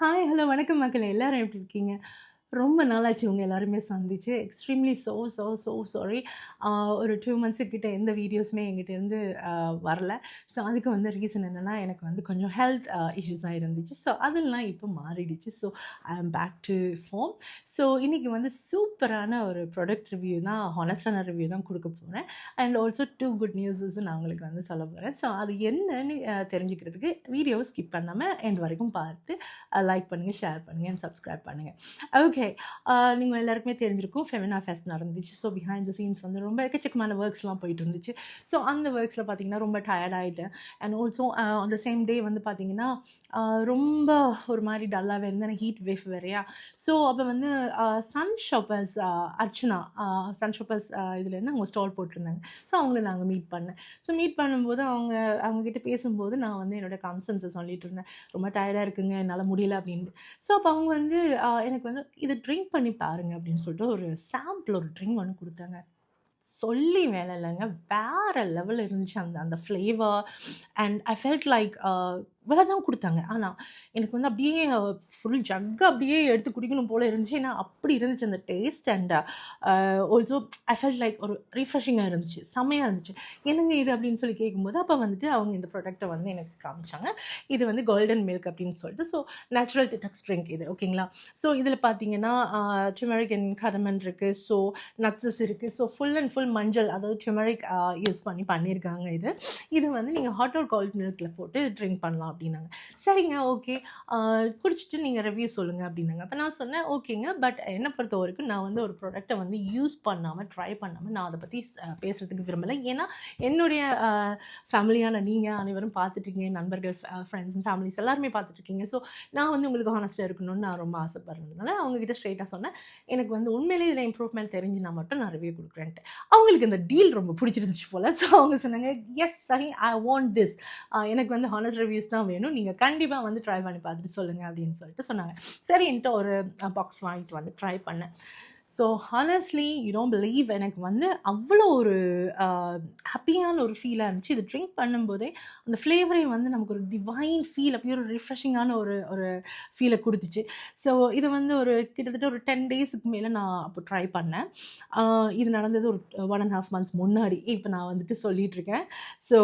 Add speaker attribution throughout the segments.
Speaker 1: Hi, hello, வணக்கம் மக்களே! எல்லாரும் எப்படி இருக்கீங்க? ரொம்ப நாளாச்சு உங்க எல்லாரையுமே சந்திச்சு. Extremely sorry. ஒரு 2 மந்த்ஸு கிட்ட எந்த வீடியோஸுமே என்கிட்டேருந்து வரல. ஸோ, அதுக்கு வந்து ரீசன் என்னன்னா, எனக்கு வந்து கொஞ்சம் ஹெல்த் இஷ்யூஸா இருந்துச்சு. ஸோ, அதெல்லாம் இப்போ மாறிடுச்சு. So, I am back to form. So, இன்னைக்கு வந்து சூப்பரான ஒரு ப்ராடக்ட் ரிவ்யூ தான், ஹானஸ்டான ரிவ்யூ தான் குடுக்க போறேன். அண்ட் ஆல்சோ 2 குட் நியூஸஸ் நான் உங்களுக்கு வந்து சொல்ல போறேன். ஸோ, அது என்னன்னு தெரிஞ்சுக்கிறதுக்கு வீடியோவ ஸ்கிப் பண்ணாம எண்ட் வரைக்கும் பார்த்து லைக் பண்ணுங்க, ஷேர் பண்ணுங்க அண்ட் சப்ஸ்கிரைப் பண்ணுங்க. ஓகே. நீங்க எல்லாருக்குமே தெரிஞ்சிருக்கும். ஃபெமினா ஃபெஸ்ட் நடந்துச்சு. ஸோ, பிஹைண்ட் த சீன்ஸ் வந்து ரொம்ப எக்கச்சக்கமான ஒர்க்ஸ்லாம் போயிட்டு இருந்துச்சு. ஸோ, அந்த ஒர்க்ஸில் பார்த்தீங்கன்னா, ரொம்ப டயர்ட் ஆயிட்டேன். And also on the same day வந்து பார்த்தீங்கன்னா, ரொம்ப ஒரு மாரி டல்லாவே இருந்தேன். ஹீட் வேவ் வேறயா. ஸோ, அப்போ வந்து Sun Shoppers Archana Sun Shoppers இதுலேருந்து அவங்க ஸ்டால் போட்டிருந்தாங்க. ஸோ, அவங்கள நாங்கள் மீட் பண்ணேன். ஸோ, மீட் பண்ணும்போது அவங்ககிட்ட பேசும்போது நான் வந்து என்னோட கன்சர்ன்ஸை சொல்லிட்டு இருந்தேன். ரொம்ப டயர்டாக இருக்குங்க, என்னால் முடியல அப்படின்னு. ஸோ, அப்போ அவங்க வந்து எனக்கு வந்து இதை ட்ரிங்க் பண்ணி பாருங்க அப்படின்னு சொல்லிட்டு ஒரு சாம்பிள் ஒரு ட்ரிங்க் ஒன்று கொடுத்தாங்க. சொல்லி வேலை இல்லைங்க. வேற லெவல் இருந்துச்சு அந்த அந்த flavour. And I felt like இவ்வளோ தான் கொடுத்தாங்க. ஆனால் எனக்கு வந்து அப்படியே ஃபுல் ஜக்கு அப்படியே எடுத்து குடிக்கணும் போல இருந்துச்சு. ஏன்னா அப்படி இருந்துச்சு அந்த taste. And also I felt like ஒரு ரீஃப்ரெஷிங்காக இருந்துச்சு, செம்மையாக இருந்துச்சு. என்னங்க இது அப்படின்னு சொல்லி கேட்கும்போது அப்போ வந்துட்டு அவங்க இந்த ப்ராடக்ட்டை வந்து எனக்கு காமிச்சாங்க. இது வந்து கோல்டன் மில்க் அப்படின்னு சொல்லிட்டு. ஸோ, நேச்சுரல் டிடாக்ஸ் ட்ரிங்க் இது, ஓகேங்களா? ஸோ, இதில் பார்த்தீங்கன்னா turmeric அண்ட் cardamom இருக்குது. ஸோ, நட்ஸஸ் இருக்குது. ஸோ, ஃபுல் அண்ட் ஃபுல் மஞ்சள், அதாவது turmeric யூஸ் பண்ணி பண்ணியிருக்காங்க இது. இது வந்து நீங்கள் ஹாட் ஆர் கோல்ட் மில்கில் போட்டு ட்ரிங்க் பண்ணலாம் அப்படின்னாங்க. சரிங்க, ஓகே. குடிச்சிட்டு நீங்கள் ரிவ்யூ சொல்லுங்கள் அப்படின்னாங்க. அப்போ நான் சொன்னேன், ஓகேங்க. பட் என்னை பொறுத்த வரைக்கும் நான் வந்து ஒரு ப்ராடக்ட்டை வந்து யூஸ் பண்ணாமல், ட்ரை பண்ணாமல் நான் அதை பற்றி பேசுகிறதுக்கு விரும்பலை. ஏன்னா என்னுடைய ஃபேமிலியான நீங்கள் அனைவரும் பார்த்துட்டீங்க, நண்பர்கள், ஃப்ரெண்ட்ஸ் அண்ட் ஃபேமிலிஸ் எல்லாருமே பார்த்துட்ருக்கீங்க. ஸோ, நான் வந்து உங்களுக்கு ஹானஸ்ட்டாக இருக்கணும்னு நான் ரொம்ப ஆசைப்படுறதுனால அவங்ககிட்ட ஸ்ட்ரெயிட்டாக சொன்னேன், எனக்கு வந்து உண்மையிலேயே இதில் இம்ப்ரூவ்மெண்ட் தெரிஞ்சுனா மட்டும் நான் ரிவ்யூ கொடுக்குறேன்ட்டு. அவங்களுக்கு இந்த டீல் ரொம்ப பிடிச்சிருந்துச்சு போல். ஸோ, அவங்க சொன்னாங்க, yes Sahi, I want this. எனக்கு வந்து ஹானஸ்ட் ரிவ்யூஸ் தான் வேணும், நீங்கள் கண்டிப்பாக வந்து ட்ரை பண்ணி பார்த்துட்டு சொல்லுங்கள் அப்படின்னு சொல்லிட்டு சொன்னாங்க. சரின்ட்டு ஒரு பாக்ஸ் வாங்கிட்டு வந்து ட்ரை பண்ணேன். So, honestly you don't believe, எனக்கு வந்து அவ்வளோ ஒரு ஹாப்பியான ஒரு ஃபீலாக இருந்துச்சு. இது ட்ரிங்க் பண்ணும்போதே அந்த ஃப்ளேவரே வந்து நமக்கு ஒரு டிவைன் ஃபீல், அப்படியே ஒரு ரிஃப்ரெஷிங்கான ஒரு ஒரு ஃபீலை கொடுத்துச்சு. ஸோ, இது வந்து ஒரு கிட்டத்தட்ட ஒரு 10 டேஸுக்கு மேலே நான் அப்போ ட்ரை பண்ணேன். இது நடந்தது ஒரு 1 1/2 மந்த்ஸ் முன்னாடி. இப்போ நான் வந்துட்டு சொல்லிகிட்ருக்கேன். ஸோ,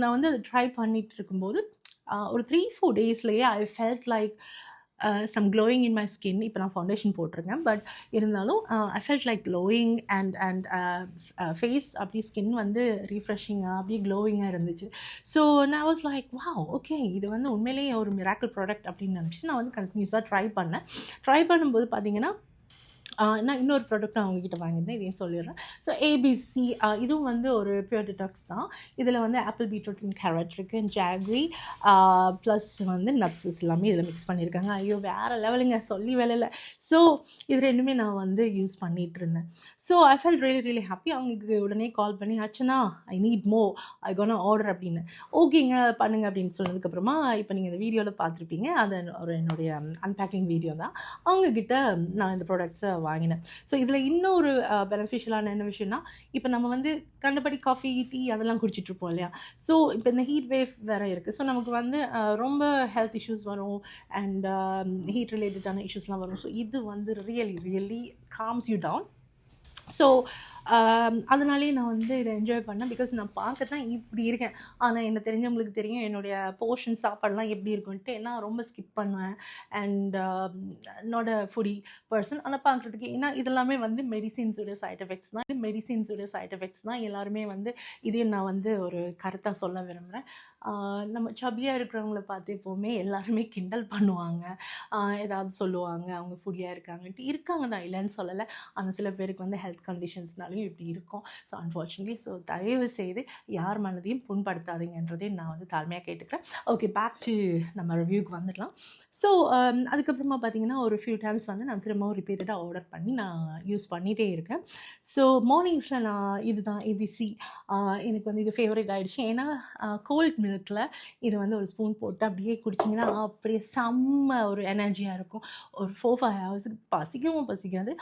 Speaker 1: நான் வந்து அதை ட்ரை பண்ணிட்டு இருக்கும்போது ஒரு 3 4 டேஸ்லேயே I felt like some glowing in my skin. இப்போ நான் ஃபவுண்டேஷன் போட்டிருக்கேன். பட் இருந்தாலும் I felt like glowing and face அப்படியே ஸ்கின் வந்து ரீஃப்ரெஷிங்காக அப்படியே க்ளோவிங்காக இருந்துச்சு. ஸோ, நான் வாஸ் லைக் வாவ், ஓகே, இது வந்து உண்மையிலேயே ஒரு மிராக்கிள் ப்ராடக்ட் அப்படின்னு நினச்சிட்டு நான் வந்து கண்டினியூஸாக ட்ரை பண்ணேன். ட்ரை பண்ணும்போது பார்த்தீங்கன்னா, நான் இன்னொரு ப்ராடக்ட் நான் அவங்ககிட்ட வாங்கியிருந்தேன், இதையும் சொல்லிடுறேன். ஸோ, ஏபிசி இதுவும் வந்து ஒரு பியூர் டிடாக்ஸ் தான். இதில் வந்து ஆப்பிள், பீட்ரூட் அண்ட் கேரட் இருக்குது, ஜாக்ரி ப்ளஸ் வந்து நட்ஸஸ் எல்லாமே இதில் மிக்ஸ் பண்ணியிருக்காங்க. ஐயோ, வேறு லெவலுங்க, சொல்லி வேலை இல்லை. ஸோ, இது ரெண்டுமே நான் வந்து யூஸ் பண்ணிகிட்டு இருந்தேன். So, I felt really really happy. அவங்களுக்கு உடனே கால் பண்ணி, Archana, I need more, I gonna order அப்படின்னு. ஓகேங்க, பண்ணுங்க அப்படின்னு சொன்னதுக்கப்புறமா இப்போ நீங்கள் இந்த வீடியோவில் பார்த்துருப்பீங்க, அது ஒரு என்னுடைய அன்பேக்கிங் வீடியோ தான். அவங்கக்கிட்ட நான் இந்த ப்ராடக்ட்ஸை வாங்கினேன். ஸோ, இதில் இன்னொரு பெனிஃபிஷியலான என்ன விஷயம்னா, இப்போ நம்ம வந்து கண்டபடி காஃபி, டீ அதெல்லாம் குடிச்சிட்ருப்போம் இல்லையா? ஸோ, இப்போ இந்த ஹீட் வேவ் வேறு இருக்குது. ஸோ, நமக்கு வந்து ரொம்ப ஹெல்த் இஷ்யூஸ் வரும். அண்ட் ஹீட் ரிலேட்டடான இஷ்யூஸ்லாம் வரும். ஸோ, இது வந்து really calms you down. So, அதனாலேயே நான் வந்து இதை என்ஜாய் பண்ணேன். பிகாஸ் நான் பார்க்க தான் இப்படி இருக்கேன். ஆனால் என்ன தெரிஞ்சவங்களுக்கு தெரியும் என்னுடைய போர்ஷன் சாப்பாடுலாம் எப்படி இருக்குன்ட்டு. நான் ரொம்ப ஸ்கிப் பண்ணுவேன். And not a foodie person. ஆனால் பார்க்குறதுக்கு, ஏன்னா இதெல்லாமே வந்து மெடிசின்ஸோட சைட் எஃபெக்ட்ஸ் தான். எல்லாருமே வந்து இதையும் நான் வந்து ஒரு கருத்தாக சொல்ல விரும்புகிறேன். நம்ம சபியாக இருக்கிறவங்கள பார்த்து எப்போவுமே எல்லாருமே கிண்டல் பண்ணுவாங்க. ஏதாவது சொல்லுவாங்க, அவங்க ஃபுடியாக இருக்காங்கன்ட்டு. இருக்காங்க தான், இல்லைன்னு சொல்லலை. ஆனால் சில பேருக்கு வந்து ஹெல்த் கண்டிஷன்ஸ்னாலையும் இப்படி இருக்கும். ஸோ, அன்ஃபார்ச்சுனேட்லி, ஸோ தயவு செய்து யார் மனதையும் புண்படுத்தாதீங்கன்றதே நான் வந்து தாழ்மையாக கேட்டுக்கிறேன். ஓகே, பேக் டு நம்ம ரிவ்யூக்கு வந்துடலாம். ஸோ, அதுக்கப்புறமா பார்த்தீங்கன்னா, ஒரு ஃபியூ டைம்ஸ் வந்து நான் திரும்பவும் ரிப்பீட்டடாக ஆர்டர் பண்ணி நான் யூஸ் பண்ணிகிட்டே இருக்கேன். ஸோ, மார்னிங்ஸில் நான் இதுதான் ஏபிசி எனக்கு வந்து இது ஃபேவரட் ஆகிடுச்சு. ஏன்னா கோல்ட் மில்கில் இது வந்து ஒரு ஸ்பூன் போட்டு அப்படியே குடிச்சிங்கன்னா அப்படியே செம்ம ஒரு எனர்ஜியாக இருக்கும். ஒரு 4-5 ஹவர்ஸுக்கு பசிக்கவும் பசிக்காது.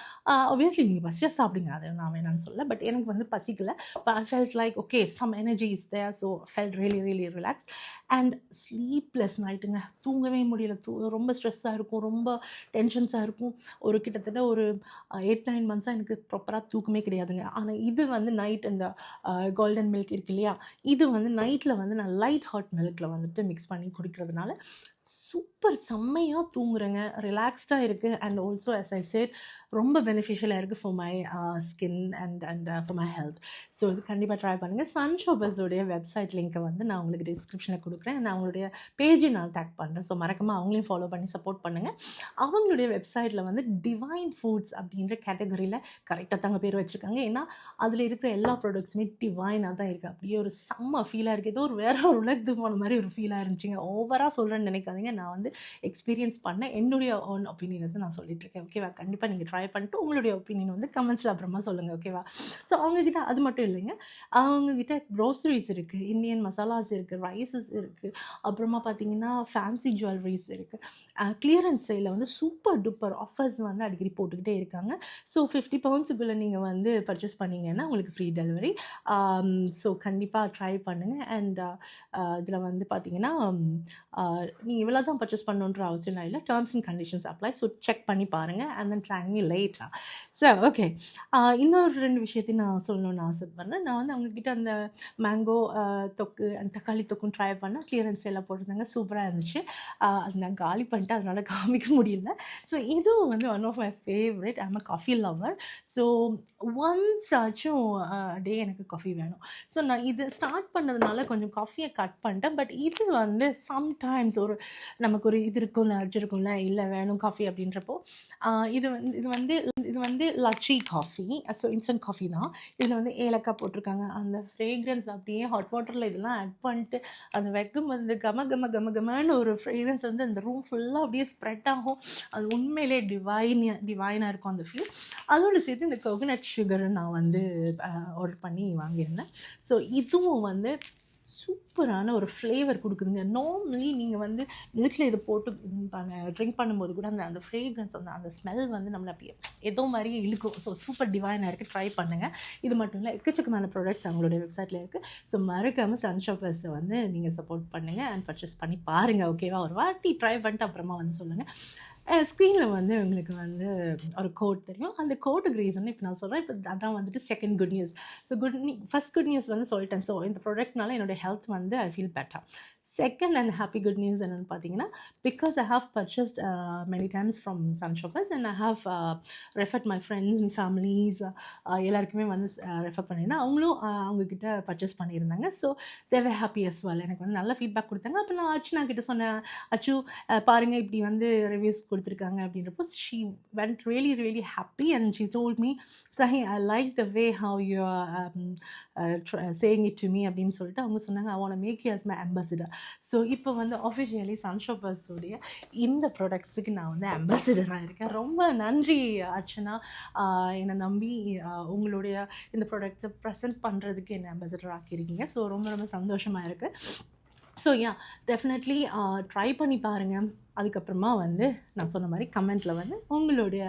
Speaker 1: ஆப்வியஸ்லி நீங்கள் பசிச்சா சாப்பிடுங்க, அது நான் வேணான்னு சொல்லல. பட் எனக்கு வந்து பசிக்கல. But I felt like okay some energy is there. So felt really really relax. And sleepless நைட்டுங்க. தூங்கவே முடியல. ரொம்ப ஸ்ட்ரெஸ்ஸாக இருக்கும், ரொம்ப டென்ஷன்ஸாக இருக்கும். கிட்டத்தட்ட ஒரு 8-9 மந்த்ஸாக எனக்கு ப்ராப்பராக தூக்கமே கிடையாதுங்க. ஆனால் இது வந்து நைட் இந்த கோல்டன் மில்க் இருக்கு இல்லையா, இது வந்து நைட்டில் வந்து நான் லைட் ஹாட் மில்கில் வந்துட்டு மிக்ஸ் பண்ணி குடிக்கிறதுனால சூப்பர் செம்மையாக தூங்குறேங்க. ரிலாக்ஸ்டாக இருக்குது. And also as I said ரொம்ப பெனிஃபிஷியலாக இருக்குது for my skin and for my health. So இது கண்டிப்பாக ட்ரை பண்ணுங்கள். சன்ஷோபர்ஸோடைய வெப்சைட் லிங்க்கை வந்து நான் உங்களுக்கு டிஸ்கிரிப்ஷனில் கொடுக்குறேன். நான் அவங்களுடைய பேஜை நான் டேக் பண்ணுறேன். ஸோ மறக்காமல் அவங்களையும் ஃபாலோ பண்ணி சப்போர்ட் பண்ணுங்கள். அவங்களுடைய வெப்சைட்டில் வந்து டிவைன் ஃபுட்ஸ் அப்படின்ற கேட்டகரியில் கரெக்டாக தாங்க பேர் வச்சுருக்காங்க. ஏன்னா அதில் இருக்கிற எல்லா ப்ராடக்ட்ஸுமே டிவைனாக தான் இருக்குது. அப்படியே ஒரு செம்ம ஃபீலாக இருக்குது. ஏதோ ஒரு வேற ஒரு உலகத்துக்கு போன மாதிரி ஒரு ஃபீலாக இருந்துச்சுங்க. ஓவராக சொல்கிறேன்னு நினைக்காதீங்க. நான் வந்து எக்ஸ்பீரியன்ஸ் பண்ண என்னுடைய ஓன் ஒப்பீனியன் வந்து நான் சொல்லிட்டுருக்கேன். ஓகேவா? கண்டிப்பாக நீங்கள் ட்ரை பண்ணிட்டு உங்களுடைய ஒப்பீனியன் வந்து கமெண்ட்ஸில் அப்புறமா சொல்லுங்கள். ஓகேவா? ஸோ அவங்கக்கிட்ட அது மட்டும் இல்லைங்க, அவங்கக்கிட்ட க்ரோசரிஸ் இருக்குது, இந்தியன் மசாலாஸ் இருக்குது, ரைஸஸ் இருக்குது, அப்புறமா பார்த்தீங்கன்னா ஃபேன்சி ஜுவல்லரிஸ் இருக்குது. கிளியரன்ஸ் சேலில் வந்து சூப்பர் டூப்பர் ஆஃபர்ஸ் வந்து அடிக்கடி போட்டுக்கிட்டே இருக்காங்க. ஸோ 50 பவுண்ட்ஸுக்குள்ளே நீங்கள் வந்து பர்ச்சேஸ் பண்ணிங்கன்னா உங்களுக்கு ஃப்ரீ டெலிவரி. ஸோ கண்டிப்பாக ட்ரை பண்ணுங்கள். அண்ட் இதில் வந்து பார்த்தீங்கன்னா நீங்கள் இவ்வளோ தான் பர்ச்சேஸ் பண்ணணுன்ற அவசியம் இல்லை. Terms and conditions apply. So check பண்ணி பாருங்கள் அண்ட் தென் ட்ராக் மீ லேட்டா. ஸோ ஓகே, இன்னொரு 2 விஷயத்தையும் நான் சொல்லணும்னு ஆசைப்பட்றேன். நான் வந்து அவங்கக்கிட்ட அந்த மேங்கோ தொக்கு அந்த தக்காளி தொக்குன்னு ட்ரை பண்ணேன். கிளியரன்ஸ் எல்லாம் போட்டிருந்தாங்க, சூப்பராக இருந்துச்சு. அது நான் காலி பண்ணிட்டேன், அதனால் காமிக்க முடியல. ஸோ இதுவும் வந்து one of my favourite. I'm a coffee lover. So once ஆச்சும் டே எனக்கு காஃபி வேணும். ஸோ நான் இது ஸ்டார்ட் பண்ணதுனால கொஞ்சம் காஃபியை கட் பண்ணிட்டேன். பட் இது வந்து சம்டைம்ஸ் நமக்கு ஒரு இது இருக்கும்ல, அர்ஜ் இருக்கும்ல, இல்லை வேணும் காஃபி அப்படின்றப்போ இது வந்து லச்சி காஃபி. ஸோ இன்ஸ்டன்ட் காஃபி தான். இதில் வந்து ஏலக்காய் போட்டிருக்காங்க. அந்த ஃப்ரேக்ரன்ஸ் அப்படியே ஹாட் வாட்டரில் இதெல்லாம் ஆட் பண்ணிட்டு அந்த வைக்கும் வந்து கம கம கம கமன்னு ஒரு ஃப்ரேக்ரன்ஸ் வந்து அந்த ரூம் ஃபுல்லாக அப்படியே ஸ்ப்ரெட் ஆகும். அது உண்மையிலே டிவைனாக இருக்கும் அந்த ஃபீல். அதோடு சேர்த்து இந்த கோகனட் சுகரை நான் வந்து ஆர்டர் பண்ணி வாங்கியிருந்தேன். ஸோ இதுவும் வந்து சூப்பரான ஒரு ஃப்ளேவர் கொடுக்குதுங்க. நார்மலி நீங்கள் வந்து மில்கில் இதை போட்டு ட்ரிங்க் பண்ணும்போது கூட அந்த ஃப்ரேக்ரன்ஸ் அந்த ஸ்மெல் வந்து நம்மளை அப்படியே ஏதோ மாதிரியே இழுக்கும். ஸோ சூப்பர் டிவைனாக இருக்குது. ட்ரை பண்ணுங்கள். இது மட்டும் இல்லை, எக்கச்சக்கமான ப்ராடக்ட்ஸ் அவங்களுடைய வெப்சைட்டில் இருக்குது. ஸோ மறக்காமல் சன்ஷாப்பர்ஸை வந்து நீங்கள் சப்போர்ட் பண்ணுங்கள் அண்ட் பர்ச்சேஸ் பண்ணி பாருங்கள். ஓகேவா? ஒரு வாட்டி ட்ரை பண்ணிட்டு அப்புறமா வந்து சொல்லுங்கள். ஸ்க்ரீனில் வந்து உங்களுக்கு வந்து ஒரு கோட் தெரியும். அந்த கோட்டுக்கு ரீசன் இப்போ நான் சொல்கிறேன். இப்போ அதான் வந்துட்டு second good news. So first good news வந்து சொல்லிட்டேன். ஸோ இந்த ப்ராடக்ட்னால என்னோடய ஹெல்த் வந்து I feel better. Second and happy good news என்னென்னு பார்த்தீங்கன்னா, because I have purchased many times from Sunshoppers and I have referred my friends and families எல்லாருக்குமே வந்து ரெஃபர் பண்ணியிருந்தேன். அவங்களும் அவங்கக்கிட்ட பர்ச்சேஸ் பண்ணியிருந்தாங்க. ஸோ தேவை ஹாப்பி அஸ் வெல். எனக்கு வந்து நல்ல ஃபீட்பேக் கொடுத்தாங்க. அப்போ நான் அர்ச்சனா கிட்ட சொன்னேன், அச்சு பாருங்கள் இப்படி வந்து ரிவ்யூஸ் கொடுத்துருக்காங்க அப்படின்றப்போ she went really really happy and she told me, Sahi I like the way how you saying it to me அப்படின்னு சொல்லிட்டு அவங்க சொன்னாங்க, I want make you as my ambassador. So இப்போ வந்து ஆஃபிஷியலி சன்ஷாப்பர்ஸுடைய இந்த ப்ராடக்ட்ஸுக்கு நான் வந்து அம்பாசிடராக இருக்கேன். ரொம்ப நன்றி அர்ச்சனா, என்னை நம்பி உங்களுடைய இந்த ப்ராடக்ட்ஸை ப்ரெசென்ட் பண்ணுறதுக்கு என்னை அம்பாசிடர் ஆக்கியிருக்கீங்க. ஸோ ரொம்ப ரொம்ப சந்தோஷமாக இருக்குது. ஸோ டெஃபினெட்லி ட்ரை பண்ணி பாருங்கள். அதுக்கப்புறமா வந்து நான் சொன்ன மாதிரி கமெண்ட்டில் வந்து உங்களுடைய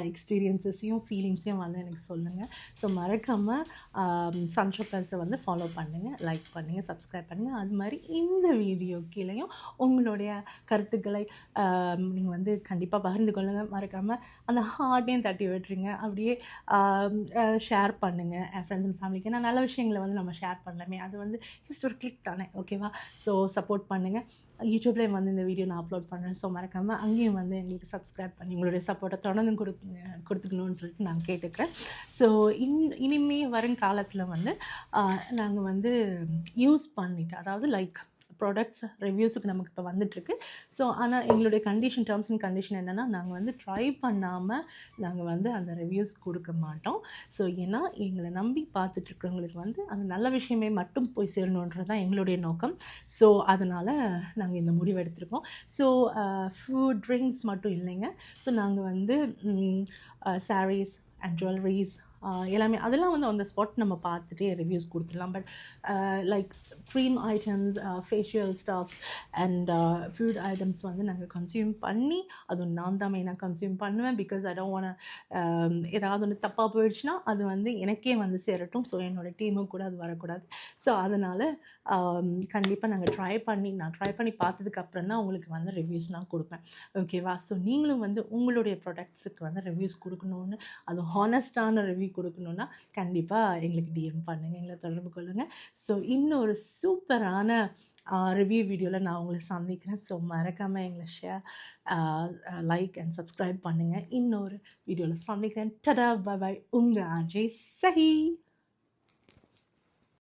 Speaker 1: எக்ஸ்பீரியன்ஸஸையும் ஃபீலிங்ஸையும் வந்து எனக்கு சொல்லுங்கள். ஸோ மறக்காமல் சன்ஷாப்பர்ஸை வந்து ஃபாலோ பண்ணுங்கள், லைக் பண்ணுங்கள், சப்ஸ்கிரைப் பண்ணுங்கள். அது மாதிரி இந்த வீடியோ கீழேயும் உங்களுடைய கருத்துக்களை நீங்கள் வந்து கண்டிப்பாக பகிர்ந்து கொள்ளுங்கள். மறக்காமல் அந்த ஹார்ட்டையும் தட்டி விட்டுருங்க. அப்படியே ஷேர் பண்ணுங்கள் ஃப்ரெண்ட்ஸ் அண்ட் ஃபேமிலிக்கு. ஏன்னா நல்ல விஷயங்களை வந்து நம்ம ஷேர் பண்ணலாமே, அது வந்து ஜஸ்ட் ஒரு கிளிக் தானே. ஓகேவா? ஸோ சப்போர்ட் பண்ணுங்கள். யூடியூப்லேயும் வந்து இந்த வீடியோ நான் அப்லோட் பண்ணுறேன். ஸோ மறக்காமல் அங்கேயும் வந்து எங்களுக்கு சப்ஸ்கிரைப் பண்ணி உங்களுடைய சப்போர்ட்டை தொடர்ந்து கொடுத்துக்கணும்னு சொல்லிட்டு நான் கேட்டுக்கிறேன். ஸோ இனிமே வருங்காலத்தில் வந்து நாங்கள் வந்து யூஸ் பண்ணிவிட்டு, அதாவது லைக் ப்ராடக்ட்ஸ் ரிவ்யூஸுக்கு நமக்கு இப்போ வந்துட்டுருக்கு. ஸோ ஆனால் எங்களுடைய டேர்ம்ஸ் அண்ட் கண்டிஷன் என்னென்னா, நாங்கள் வந்து ட்ரை பண்ணாமல் நாங்கள் வந்து அந்த ரிவ்யூஸ் கொடுக்க மாட்டோம். ஸோ ஏன்னா எங்களை நம்பி பார்த்துட்ருக்கவங்களுக்கு வந்து அந்த நல்ல விஷயமே மட்டும் போய் சேரணுன்றது தான் எங்களுடைய நோக்கம். ஸோ அதனால் நாங்கள் இந்த முடிவு எடுத்திருக்கோம். ஸோ ஃபுட் ட்ரிங்க்ஸ் மட்டும் இல்லைங்க. ஸோ நாங்கள் வந்து சாரீஸ் அண்ட் ஜுவல்லரிஸ், எல்லாமே அதெல்லாம் வந்து ஆன் த ஸ்பாட் நம்ம பார்த்துட்டே ரிவ்யூஸ் கொடுத்துடலாம். But like cream items, facial stuffs and food items வந்து நாங்கள் கன்சியூம் பண்ணி, அதுவும் நான் தான் மெயினாக கன்சியூம் பண்ணுவேன். பிகாஸ் ஐ டோன்ட் வாண்ட் ஏதாவது ஒன்று தப்பாக போயிடுச்சுன்னா அது வந்து எனக்கே வந்து சேரட்டும். ஸோ என்னோடய டீமும் கூட அது வரக்கூடாது. ஸோ அதனால் கண்டிப்பாக நான் ட்ரை பண்ணி பார்த்ததுக்கப்புறம் தான் உங்களுக்கு வந்து ரிவ்யூஸ் நான் கொடுப்பேன். ஓகேவா? ஸோ நீங்களும் வந்து உங்களுடைய ப்ராடக்ட்ஸுக்கு வந்து ரிவ்யூஸ் கொடுக்கணுன்னு, அதுவும் ஹானஸ்டான ரிவ்யூ கொடுக்கணுன்னா கண்டிப்பாக எங்களுக்கு டிஎம் பண்ணுங்கள், எங்களை தொடர்பு கொள்ளுங்கள். ஸோ இன்னொரு சூப்பரான ரிவ்யூ வீடியோவில் நான் உங்களை சந்திக்கிறேன். ஸோ மறக்காமல் எங்களை லைக் அண்ட் சப்ஸ்கிரைப் பண்ணுங்கள். இன்னொரு வீடியோவில் சந்திக்கிறேன். டடா, பை பை. உங்கள் அஜய் சஹி.